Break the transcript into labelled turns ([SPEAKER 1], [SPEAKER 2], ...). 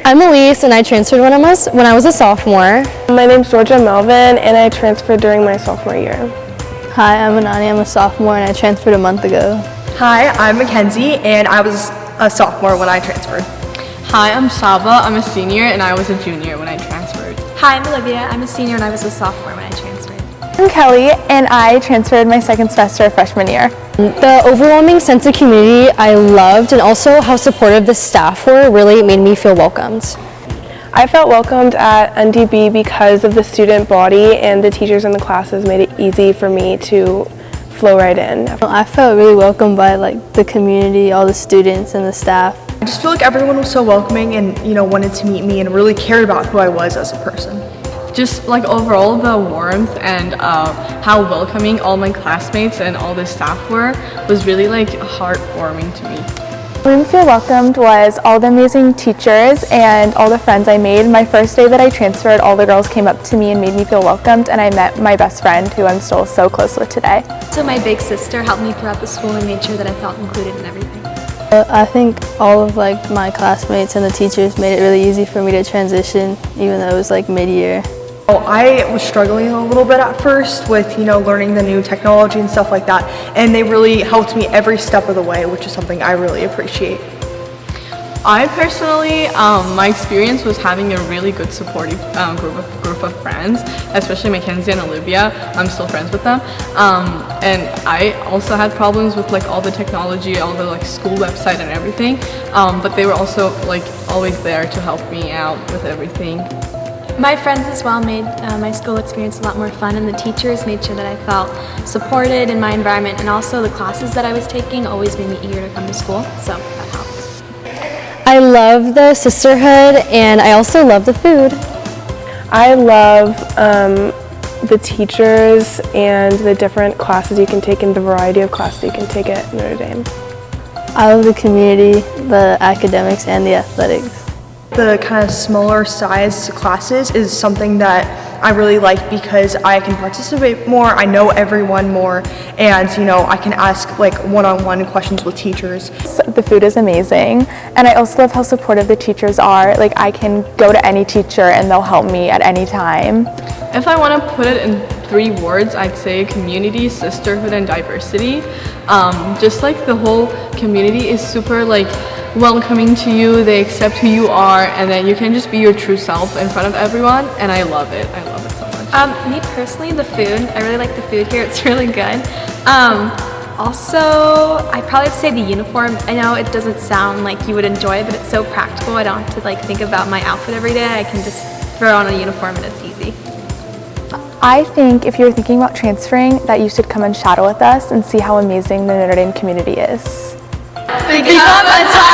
[SPEAKER 1] I'm Elise and I transferred when I was a sophomore.
[SPEAKER 2] My name's Georgia Melvin and I transferred during my sophomore year.
[SPEAKER 3] Hi, I'm Anani. I'm a sophomore and I transferred a month ago.
[SPEAKER 4] Hi, I'm Mackenzie and I was a sophomore when I transferred.
[SPEAKER 5] Hi, I'm Saba. I'm a senior and I was a junior when I transferred.
[SPEAKER 6] Hi, I'm Olivia. I'm a senior and I was a sophomore when I transferred.
[SPEAKER 7] I'm Kelly and I transferred my second semester of freshman year.
[SPEAKER 1] The overwhelming sense of community I loved, and also how supportive the staff were, really made me feel welcomed.
[SPEAKER 2] I felt welcomed at NDB because of the student body, and the teachers in the classes made it easy for me to flow right in.
[SPEAKER 3] I felt really welcomed by the community, all the students and the staff.
[SPEAKER 4] I just feel like everyone was so welcoming and wanted to meet me and really cared about who I was as a person.
[SPEAKER 5] Just overall the warmth and how welcoming all my classmates and all the staff were was really heartwarming to me.
[SPEAKER 7] What made me feel welcomed was all the amazing teachers and all the friends I made. My first day that I transferred, all the girls came up to me and made me feel welcomed, and I met my best friend who I'm still so close with today.
[SPEAKER 6] So my big sister helped me throughout the school and made sure that I felt included in everything.
[SPEAKER 3] I think all of my classmates and the teachers made it really easy for me to transition, even though it was mid-year.
[SPEAKER 4] I was struggling a little bit at first with learning the new technology and stuff like that, and they really helped me every step of the way, which is something I really appreciate.
[SPEAKER 5] I personally, my experience was having a really good supportive group of friends, especially Mackenzie and Olivia. I'm still friends with them, and I also had problems with all the technology, all the school website and everything, but they were also always there to help me out with everything.
[SPEAKER 6] My friends as well made my school experience a lot more fun, and the teachers made sure that I felt supported in my environment, and also the classes that I was taking always made me eager to come to school, so that helped.
[SPEAKER 1] I love the sisterhood, and I also love the food.
[SPEAKER 2] I love the teachers and the different classes you can take and the variety of classes you can take at Notre Dame.
[SPEAKER 3] I love the community, the academics, and the athletics.
[SPEAKER 4] The kind of smaller size classes is something that I really like because I can participate more, I know everyone more, and I can ask one-on-one questions with teachers.
[SPEAKER 7] The food is amazing, and I also love how supportive the teachers are. I can go to any teacher and they'll help me at any time.
[SPEAKER 5] If I want to put it in 3 words, I'd say community, sisterhood, and diversity. Just the whole community is super welcoming to you, they accept who you are, and then you can just be your true self in front of everyone, and I love it so much.
[SPEAKER 6] Me personally, the food, I really like the food here, it's really good. Also, I'd probably have to say the uniform. I know it doesn't sound like you would enjoy it, but it's so practical. I don't have to think about my outfit every day. I can just throw on a uniform and it's easy.
[SPEAKER 7] I think if you're thinking about transferring, that you should come and shadow with us and see how amazing the Notre Dame community is.
[SPEAKER 6] Become a top